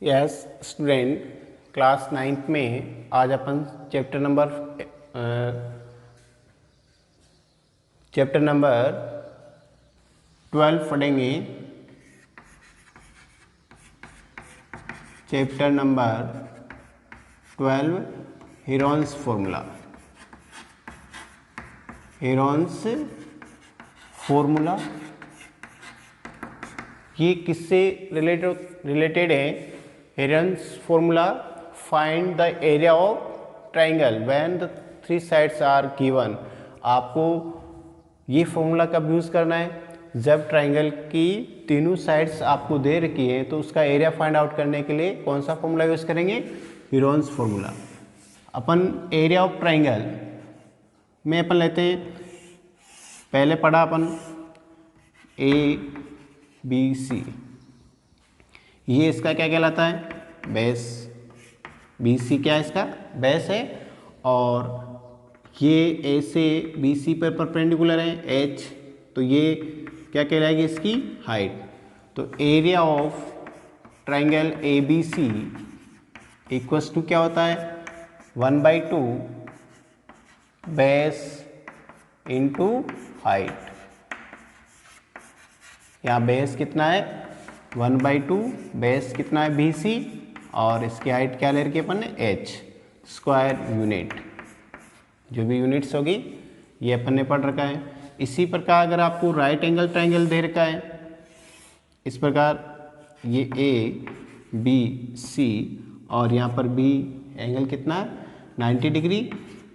Yes student, class 9th में आज अपन chapter number 12 पढ़ेंगे। Chapter number 12 Heron's formula. Heron's formula ये किससे रिलेटेड है? Heron's formula find the area of triangle when the three sides are given. आपको ये formula कब यूज़ करना है? जब ट्राइंगल की तीनों साइड्स आपको दे रखी है तो उसका एरिया फाइंड आउट करने के लिए कौन सा फॉर्मूला यूज़ करेंगे? Heron's formula. Upon area of triangle में अपन लेते हैं, पहले पढ़ा अपन ABC, ये इसका क्या कहलाता है? बेस। BC क्या है? इसका बेस है। और ये A से BC पर परपेंडिकुलर है H, तो ये क्या कहलाएगी? इसकी हाइट। तो area of triangle ABC equals to क्या होता है? 1/2 बेस इंटू हाइट। यहाँ बेस कितना है? 1/2। बेस कितना है? BC। और इसकी हाइट क्या ले रखी है अपन ने? H square unit. जो भी यूनिट्स होगी ये अपन ने पढ़ रखा है। इसी प्रकार अगर आपको राइट एंगल ट्राइंगल दे रखा है इस प्रकार, ये ABC और यहाँ पर B एंगल कितना है? 90 डिग्री।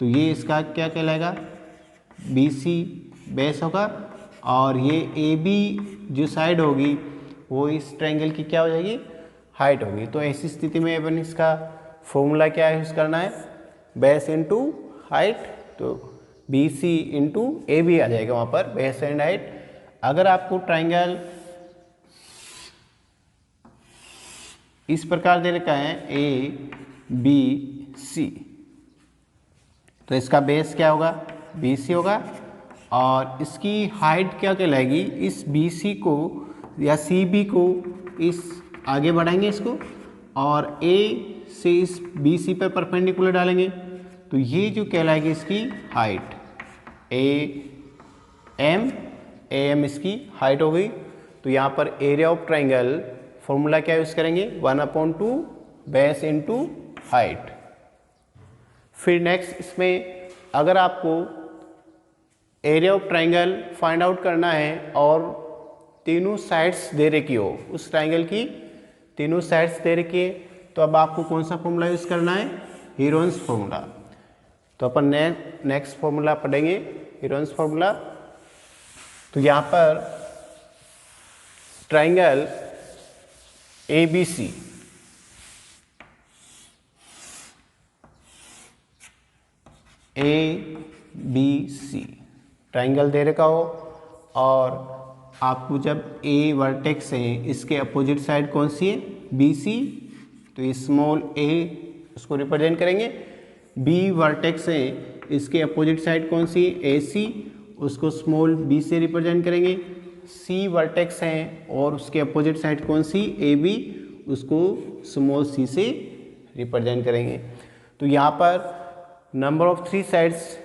तो ये इसका क्या कहलाएगा? BC बेस होगा और ये AB जो साइड होगी वो इस ट्रायंगल की क्या हो जाएगी? हाइट होगी। तो ऐसी स्थिति में अपन इसका फॉर्मूला क्या यूज़ करना है? Base into height. तो BC इंटू AB आ जाएगा वहाँ पर, बेस एंड हाइट। अगर आपको ट्रायंगल इस प्रकार दे रखा है ABC, तो इसका बेस क्या होगा? BC होगा और इसकी हाइट क्या कहलाएगी? इस BC को या CB को इस आगे बढ़ाएंगे इसको और A से इस BC पर परपेंडिकुलर डालेंगे, तो ये जो कहलाएगी इसकी हाइट AM इसकी हाइट हो गई। तो यहाँ पर एरिया ऑफ ट्राइंगल फॉर्मूला क्या यूज़ करेंगे? 1/2 बेस इंटू हाइट। फिर नेक्स्ट इसमें अगर आपको area of triangle find out करना है और तीनों साइड्स दे रखी हो, उस ट्राइंगल की तीनों साइड्स दे रखी है, तो अब आपको कौन सा फॉर्मूला यूज़ करना है? Heron's formula. तो अपन नेक्स्ट फॉर्मूला पढ़ेंगे, हेरोन्स फॉर्मूला। तो यहाँ पर ट्राइंगल ABC ट्राइंगल दे रखा हो और आपको जब A वर्टेक्स है, इसके अपोजिट साइड कौन सी है? BC। तो स्मॉल a उसको रिप्रेजेंट करेंगे। B वर्टेक्स है, इसके अपोजिट साइड कौन सी है? AC, उसको स्मॉल b से रिप्रेजेंट करेंगे। C वर्टेक्स है और उसके अपोजिट साइड कौन सी? AB, उसको स्मॉल c से रिप्रेजेंट करेंगे। तो यहाँ पर नंबर ऑफ थ्री साइड्स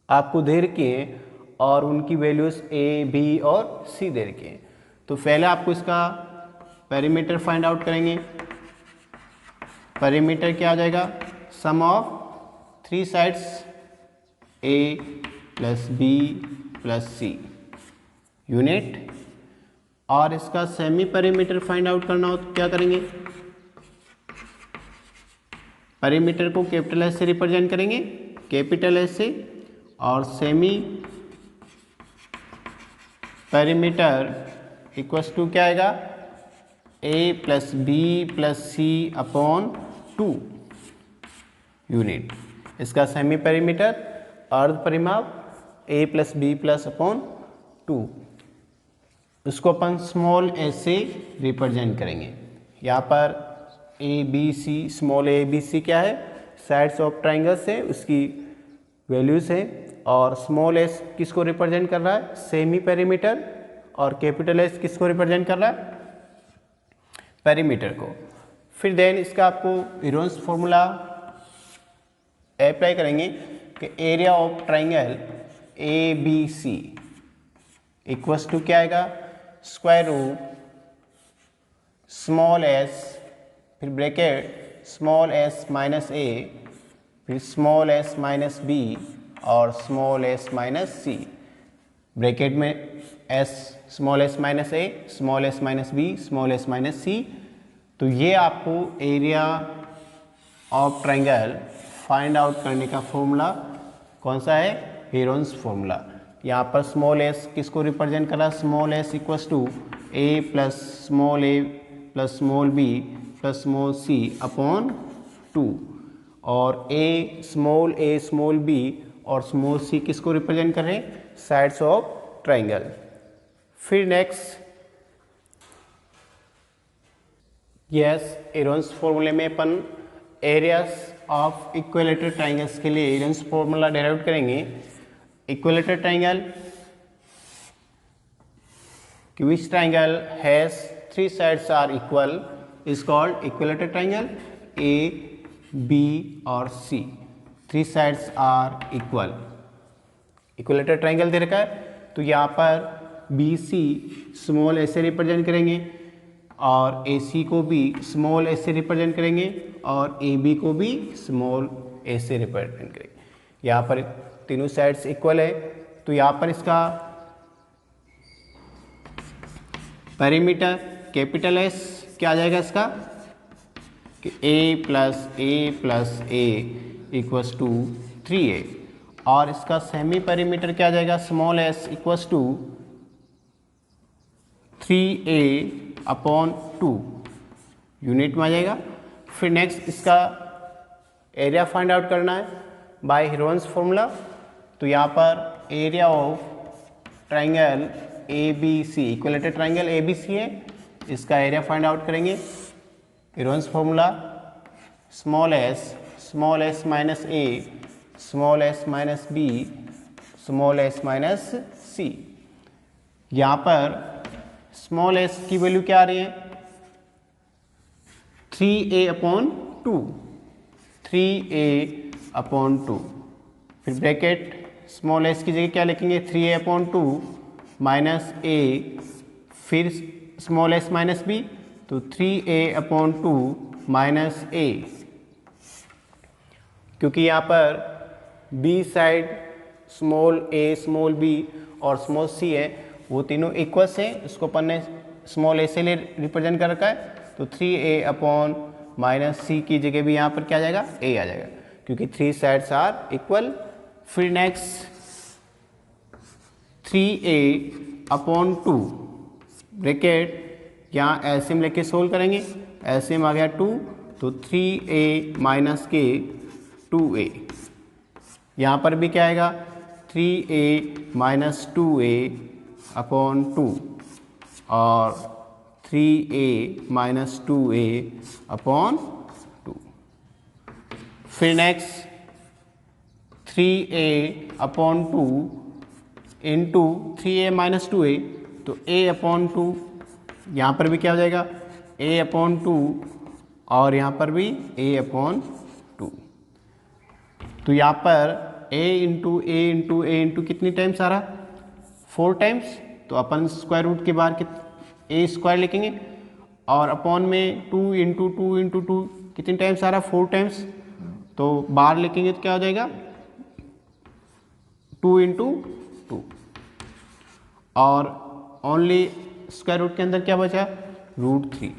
आपको दे रखे हैं और उनकी वैल्यूज A, B और C दे रखे हैं। तो पहले आपको इसका पेरीमीटर फाइंड आउट करेंगे। पेरीमीटर क्या आ जाएगा? Sum of three sides A plus B plus C unit. और इसका सेमी पेरीमीटर फाइंड आउट करना हो तो क्या करेंगे? पेरीमीटर को कैपिटल S से रिप्रेजेंट करेंगे, कैपिटल S से, और सेमी पेरीमीटर इक्वल्स टू क्या आएगा? A plus B plus C upon 2 unit. इसका सेमी पेरीमीटर अर्ध परिमाप A plus B plus upon 2, उसको अपन स्मॉल a से रिप्रेजेंट करेंगे। यहाँ पर ABC, स्मॉल ABC क्या है? साइड्स ऑफ ट्राइंगल्स है, उसकी वैल्यूज है। और स्मॉल s किसको रिप्रेजेंट कर रहा है? Semi perimeter. और कैपिटल S किसको रिप्रेजेंट कर रहा है? पेरीमीटर को। फिर देन इसका आपको हीरोन्स फॉर्मूला अप्लाई करेंगे कि area of triangle A B C equals to क्या आएगा, स्क्वायर रूट स्मॉल एस, फिर bracket small S minus A, फिर स्मॉल एस माइनस बी और small S minus C. Bracket में S small S minus A, small S minus B, small S minus C. तो ये आपको area of triangle find out करने का formula कौन सा है, हीरोन्स फॉर्मूला। यहाँ पर स्मॉल एस किसको रिप्रेजेंट करा, small S equals to A plus small B plus small C upon 2, और ए स्मॉल बी और स्मॉल सी किसको रिप्रेजेंट कर रहे हैं, साइड्स ऑफ ट्राइंगल। फिर नेक्स्ट हीरोन्स फॉर्मूले में अपन एरियाज ऑफ इक्विलेटरल ट्राइंगल्स के लिए हीरोन्स फॉर्मूला डेराइव करेंगे। Equilateral triangle which triangle has 3 sides are equal is called equilateral triangle, A, B और C, 3 sides are equal। equilateral triangle दे रखा है तो यहाँ पर बी सी स्मॉल ए से रिप्रेजेंट करेंगे और ए सी को भी स्मॉल ए से रिप्रेजेंट करेंगे और ए बी को भी स्मॉल ए से रिप्रेजेंट करेंगे। यहाँ पर तीनों साइड्स इक्वल है तो यहाँ पर इसका पेरीमीटर कैपिटल एस क्या आ जाएगा इसका कि A plus A equals to 3a, और इसका सेमी पेरीमीटर क्या आ जाएगा, small S equals to 3a upon 2 unit में आ जाएगा। फिर नेक्स्ट इसका एरिया फाइंड आउट करना है बाय हीरोन्स फॉर्मूला। तो यहाँ पर area of triangle A B C, equilateral triangle A B C है, इसका एरिया फाइंड आउट करेंगे। Heron's formula small S minus A, small S minus B, small S minus C. यहाँ पर small S की value क्या आ रही है, 3a upon 2, 3a upon 2। फिर ब्रैकेट स्मॉल एस की जगह क्या लिखेंगे, 3a अपॉन 2 माइनस ए, फिर स्मॉल एस माइनस बी तो 3a अपॉन 2 माइनस ए, क्योंकि यहाँ पर B side small A, small B और स्मॉल सी है वो तीनों इक्वल्स हैं, इसको अपन ने स्मॉल ए से ले रिप्रेजेंट कर रखा है तो 3a अपॉन माइनस सी की जगह भी यहाँ पर क्या आ जाएगा, a आ जाएगा क्योंकि 3 साइड्स आर इक्वल। फिर नेक्स्ट 3a अपॉन 2 ब्रैकेट यहाँ एलसीएम लेके सोल्व करेंगे, एलसीएम आ गया 2 तो 3a माइनस के 2a, यहाँ पर भी क्या आएगा 3a माइनस 2a अपॉन 2 और 3a माइनस 2a अपॉन 2। फिर next 3a upon 2 into 3a minus 2a तो a अपॉन 2, यहाँ पर भी क्या हो जाएगा a अपॉन 2 और यहाँ पर भी a अपॉन 2। तो यहाँ पर a इंटू कितनी टाइम्स आ रहा, 4 टाइम्स, तो अपन स्क्वायर रूट के बाहर a स्क्वायर लिखेंगे और अपॉन में 2 इंटू 2 कितनी टाइम्स आ रहा, 4 टाइम्स, तो बाहर लिखेंगे तो क्या हो जाएगा 2 इंटू 2 और ओनली स्क्वायर रूट के अंदर क्या बचा, √3,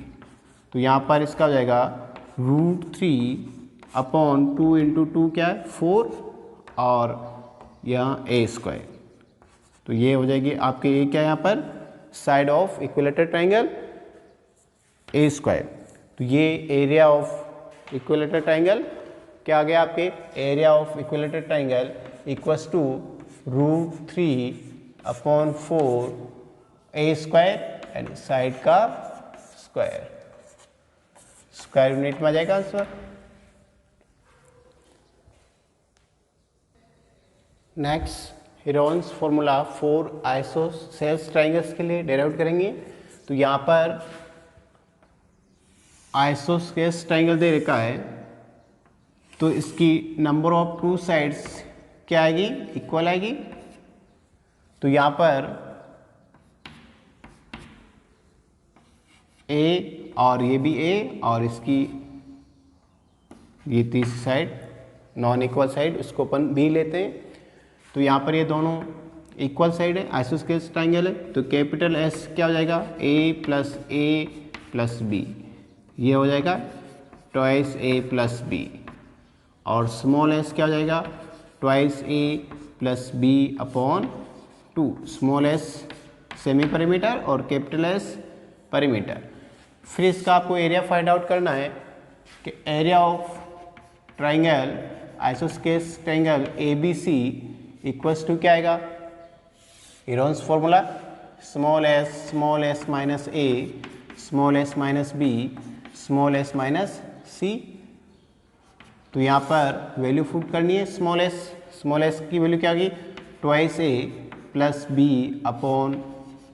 तो यहाँ पर इसका हो जाएगा √3 अपॉन 2 इंटू 2 क्या है 4 और यहाँ a स्क्वायर, तो ये हो जाएगी आपके ये क्या यहाँ पर side of equilateral triangle a square. तो ये एरिया ऑफ इक्विलेटरल ट्राइंगल क्या आ गया आपके, area of equilateral triangle equals to √3 upon 4 a square and side का स्क्वायर यूनिट में आ जाएगा answer. Next Heron's formula 4 isosceles triangles के लिए डेराइव करेंगे। तो यहाँ पर आइसोस्केलेस ट्रायंगल दे रखा है तो इसकी नंबर ऑफ टू साइड्स क्या आएगी, इक्वल आएगी। तो यहाँ पर ए और ये भी ए और इसकी ये तीसरी साइड नॉन इक्वल साइड उसको अपन बी लेते हैं। तो यहाँ पर ये दोनों इक्वल साइड है, आइसोस्केलेस ट्रायंगल है। तो कैपिटल एस क्या हो जाएगा, ए प्लस बी, ये हो जाएगा ट्वाइस ए प्लस बी। और स्मॉल एस क्या हो जाएगा, twice A plus B upon two. Small S semi perimeter और कैपिटल एस पेरीमीटर। फिर इसका आपको एरिया फाइंड आउट करना है कि area of triangle isosceles triangle A B C equals to क्या आएगा, Heron's formula small S minus A, small S minus B, small S minus C. तो यहाँ पर वैल्यू पुट करनी है स्मॉल एस की वैल्यू क्या आ गई, twice A plus B upon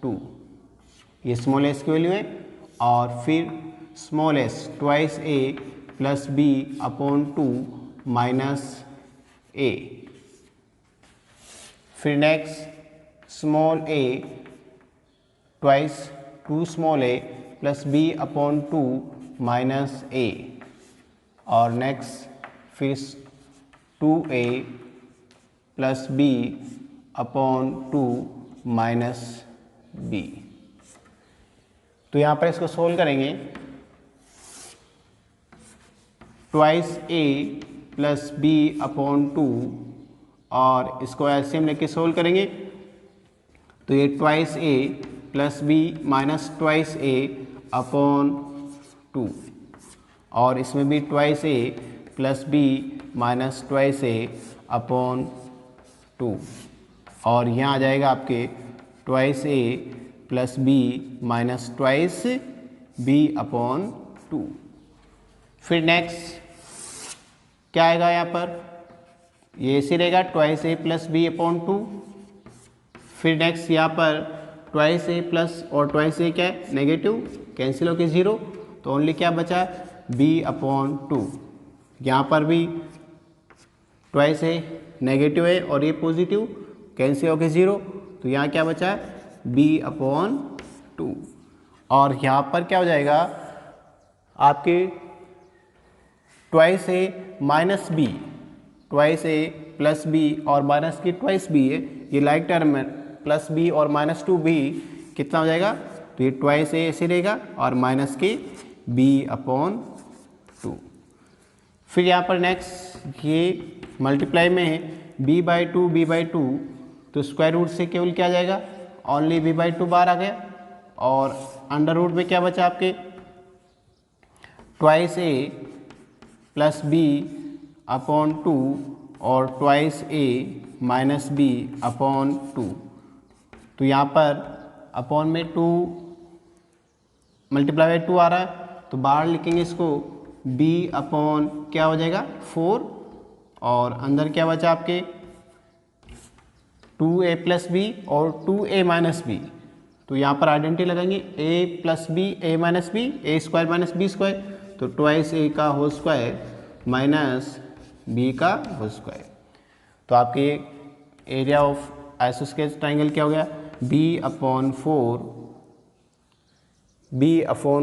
two, ये स्मॉल एस की वैल्यू है। और फिर small S twice A plus B upon two minus A. फिर next small A twice two small A plus B upon two minus A. और next फिर 2a plus B upon two minus B. तो यहाँ पर इसको solve करेंगे, twice A plus B upon two और इसको एलसीएम लेके सोल्व करेंगे। तो ये twice A plus B minus twice A upon two और इसमें भी twice A plus B minus twice A upon two और यहाँ आ जाएगा आपके twice A plus B minus twice B upon two. फिर नेक्स्ट क्या आएगा यहाँ पर, ये ऐसे रहेगा twice A plus B upon two. फिर नेक्स्ट यहाँ पर ट्वाइस ए प्लस और ट्वाइस ए क्या है, नेगेटिव, कैंसिल होके जीरो। तो ओनली क्या बचा, बी अपॉन टू। यहाँ पर भी ट्वाइस ए नेगेटिव है और ये पॉजिटिव, कैंसिल होके जीरो। तो यहाँ क्या बचा, बी अपॉन टू। और यहाँ पर क्या हो जाएगा आपके twice A minus B, twice A plus B और माइनस की ट्वाइस बी है, ये लाइक टर्म है, प्लस बी और माइनस टू बी कितना हो जाएगा। तो ये ट्वाइस ए ऐसे रहेगा और माइनस के बी अपॉन टू। फिर यहाँ पर नेक्स्ट ये मल्टीप्लाई में है b बाई टू, तो स्क्वायर रूट से केवल क्या आ जाएगा, ओनली b बाई टू बार आ गया। और अंडर रूट में क्या बचा आपके, twice A plus B upon two और twice A minus B upon to. तो यहाँ पर अपॉन में टू मल्टीप्लाई बाई टू आ रहा है, तो बाहर लिखेंगे इसको b अपॉन क्या हो जाएगा 4 और अंदर क्या बचा आपके 2a प्लस बी और 2a माइनस बी। तो यहाँ पर आइडेंटिटी लगाएंगे a plus B a minus B, A square minus B square, तो ट्वाइस ए का होल स्क्वायर माइनस बी का होल स्क्वायर। तो आपके एरिया ऑफ आइसोस्केलेस ट्रायंगल क्या हो गया, b अपॉन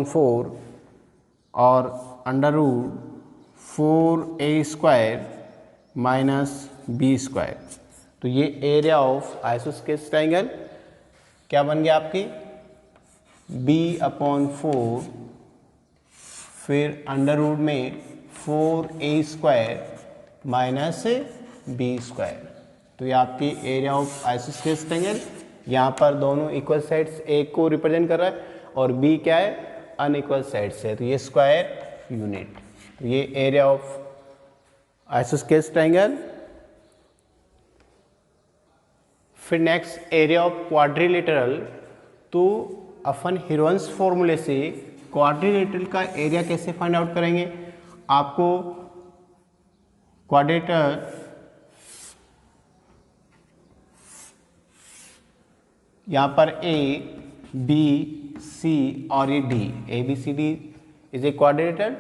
4 और under root 4a square minus B square. तो ये एरिया ऑफ आइसोस्केलेस ट्रायंगल क्या बन गया आपकी, b अपॉन 4 फिर अंडर रूट में 4a square minus B square. तो ये आपकी एरिया ऑफ आइसोस्केलेस ट्रायंगल। यहाँ पर दोनों इक्वल साइड्स a को रिप्रेजेंट कर रहा है और b क्या है, अनइक्वल साइड्स है, तो ये स्क्वायर यूनिट। तो ये एरिया ऑफ आइसोस्केलेस ट्रायंगल। फिर नेक्स्ट एरिया ऑफ क्वाड्रिलेटरल। तो अपन हीरोन्स फॉर्मूले से क्वाड्रिलेटरल का एरिया कैसे फाइंड आउट करेंगे, आपको क्वाड्रिलेटर यहाँ पर ए बी सी और ये D, A B C D is a quadrilateral.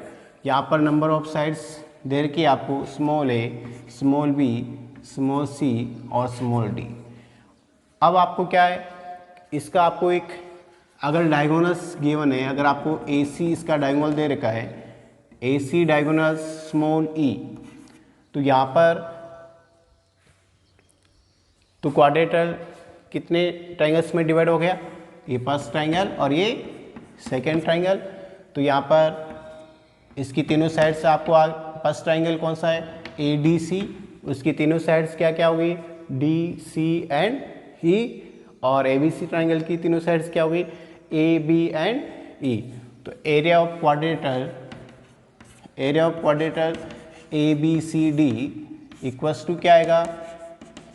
यहाँ पर नंबर ऑफ साइड्स दे रखी आपको small A, small B, small C और स्मॉल डी। अब आपको क्या है, इसका आपको एक अगर डायगोनल्स गिवन है, अगर आपको ए सी इसका डायगोनल दे रखा है, ए सी डायगोनल स्मॉल ई, तो यहाँ पर तो क्वाड्रेटरल कितने ट्राइंगल्स में डिवाइड हो गया, ये फर्स्ट ट्राइंगल और ये सेकेंड ट्राइंगल। तो यहाँ पर इसकी तीनों साइड्स आपको फर्स्ट ट्राइंगल कौन सा है, ए डी सी, उसकी तीनों साइड्स क्या क्या होगी, डी सी एंड ई, और ए बी सी ट्राइंगल की तीनों साइड्स क्या होगी, ए बी एंड ई। तो area of quadrilateral A B C D equals to क्या आएगा,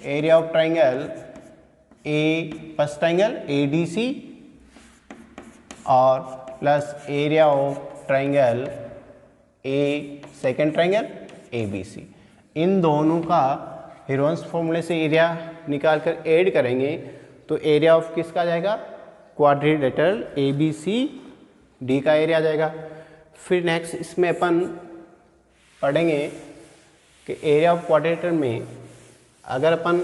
area of triangle A first triangle A D C और plus area of triangle A second triangle A B C. इन दोनों का Heron's फॉर्मूले से area निकाल कर ऐड करेंगे तो एरिया ऑफ किसका आ जाएगा, quadrilateral A B C D का एरिया आ जाएगा। फिर नेक्स्ट इसमें अपन पढ़ेंगे कि एरिया ऑफ क्वाड्रिलेटरल में अगर अपन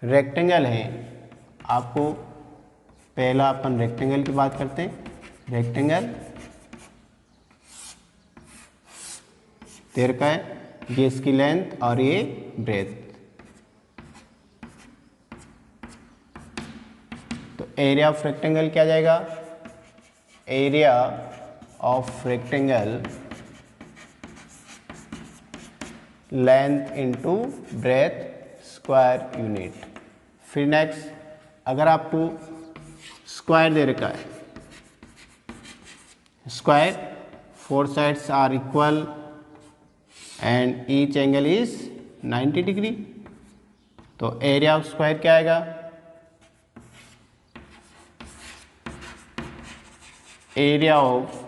रेक्टेंगल है, आपको पहला अपन रेक्टेंगल की बात करते हैं। रेक्टेंगल तेर का है, ये इसकी लेंथ और ये ब्रेथ। तो एरिया ऑफ रेक्टेंगल क्या जाएगा, area of rectangle length into breadth square unit. फिर नेक्स्ट अगर आपको स्क्वायर दे रखा है, square four sides are equal and each angle is 90 degree, तो एरिया ऑफ स्क्वायर क्या आएगा, area of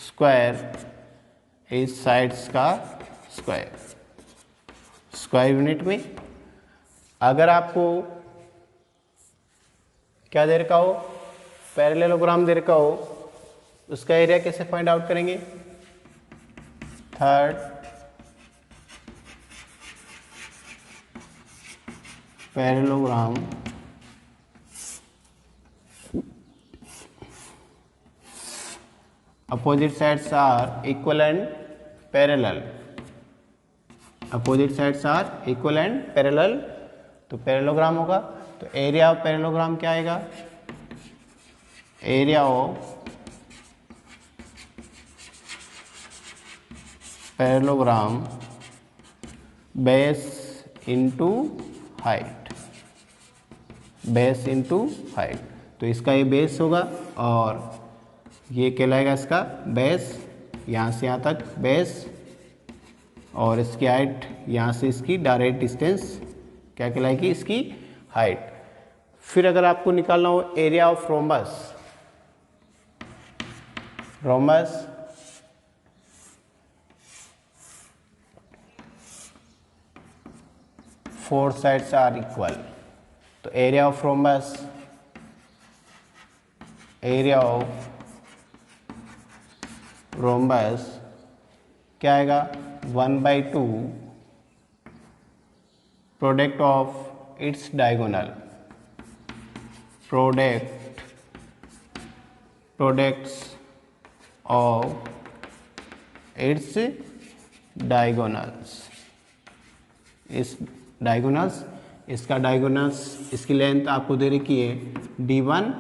square is sides का स्क्वायर, स्क्वायर यूनिट में। अगर आपको क्या दे रखा हो, पैरेललोग्राम दे रखा हो, उसका एरिया कैसे फाइंड आउट करेंगे, third parallelogram opposite sides are equal and parallel, opposite sides are equal and parallel, तो पैरेललोग्राम होगा। तो एरिया ऑफ पैरेललोग्राम क्या आएगा, area of parallelogram base into height, base into height. तो इसका ये बेस होगा और ये कहलाएगा इसका बेस, यहाँ से यहाँ तक बेस, और इसकी हाइट यहाँ से इसकी डायरेक्ट डिस्टेंस क्या कहलाएगी, इसकी हाइट। फिर अगर आपको निकालना हो area of rhombus, rhombus four sides are equal, तो area of rhombus, area of rhombus क्या आएगा, 1/2 product of its diagonal, products of its diagonals, इस डायगोनल्स, इसका डायगोनल्स, इसकी लेंथ आपको दे रखी है D1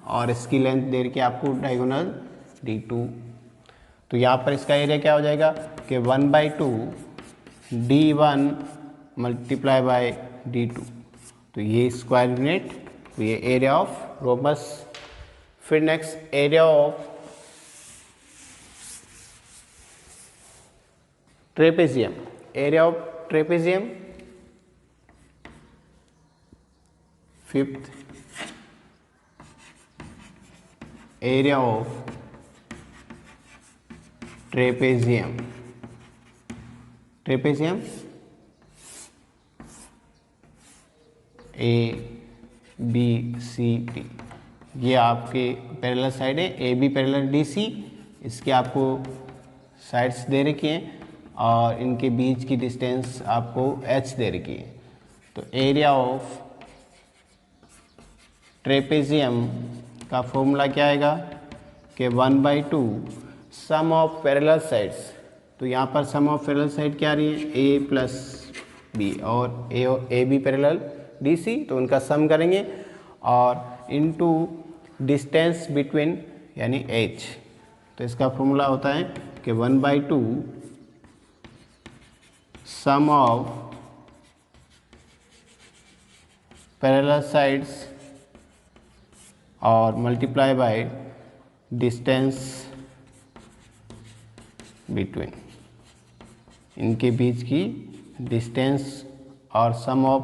और इसकी लेंथ दे रखी है आपको डायगोनल D2। तो यहाँ पर इसका एरिया क्या हो जाएगा कि 1/2 D1 मल्टीप्लाई बाय D2, तो ये स्क्वायर यूनिट, तो ये एरिया ऑफ रोम्बस। फिर next area of trapezium, area of trapezium, fifth area of trapezium, trapezium A B C D, ये आपके पैरेलल साइड है, A B parallel D C, इसके आपको साइड्स दे रखी हैं और इनके बीच की डिस्टेंस आपको एच दे रखी है। तो एरिया ऑफ ट्रेपेजियम का फॉर्मूला क्या आएगा कि 1/2 सम ऑफ पैरेलल साइड्स। तो यहाँ पर सम ऑफ पैरेलल साइड क्या आ रही है, ए प्लस बी और A B parallel D C, तो उनका सम करेंगे और इनटू डिस्टेंस बिटवीन यानी एच। तो इसका फॉर्मूला होता है कि 1/2 सम ऑफ पैरेलल साइड्स और मल्टीप्लाई बाय डिस्टेंस बिटवीन, इनके बीच की डिस्टेंस और सम ऑफ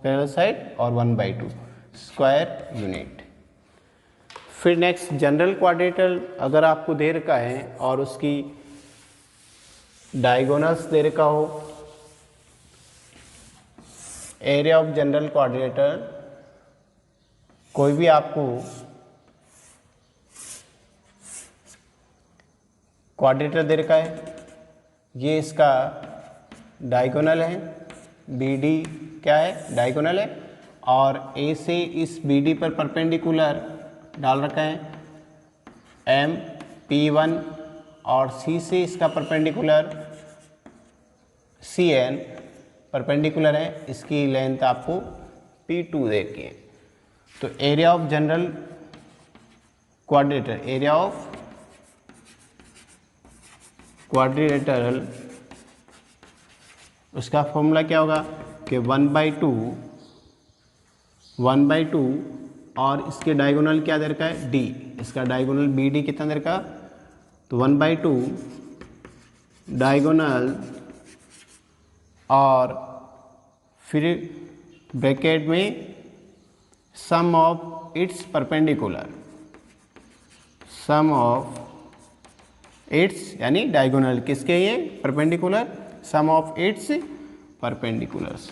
पैरेलल साइड और 1/2 स्क्वायर यूनिट। फिर नेक्स्ट जनरल क्वाड्रेटर अगर आपको दे रखा है और उसकी डायगोनल्स दे रखा हो, एरिया ऑफ जनरल क्वाड्रेटर, कोई भी आपको क्वाड्रेटर दे रखा है, ये इसका डायगोनल है, बी डी क्या है, डायगोनल है, और ए से इस बी डी पर परपेंडिकुलर डाल रखा है एम P1 और सी से इसका परपेंडिकुलर सी एन परपेंडिकुलर है, इसकी लेंथ आपको P2 दे रखी है। तो area of general क्वाड्रेटर, area of quadrilateral, उसका फॉर्मूला क्या होगा कि 1/2 और इसके डायगोनल क्या दे रखा है, डी, इसका डायगोनल बी डी कितना दे रखा, तो 1/2 डायगोनल और फिर ब्रैकेट में sum of its perpendicular, sum of its यानी डायगोनल किसके, ये perpendicular, sum of its perpendiculars.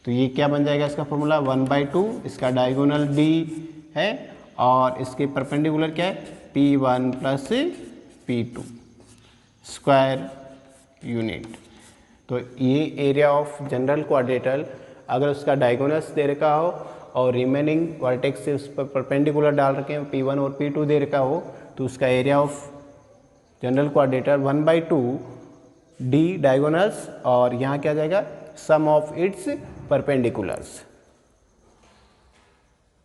तो ये क्या बन जाएगा इसका फॉर्मूला, 1/2, इसका डायगोनल डी है और इसके परपेंडिकुलर क्या है, P1 plus P2 square unit. तो ये एरिया ऑफ जनरल क्वाड्रेटर अगर उसका डायगोनल्स दे रखा हो और रिमेनिंग वर्टेक्स से उस पर परपेंडिकुलर डाल रखे हैं, P1 और P2 दे रखा हो, तो उसका area of general क्वाड्रेटर 1/2 D diagonals और यहाँ क्या जाएगा, सम ऑफ इट्स परपेंडिकुलर्स।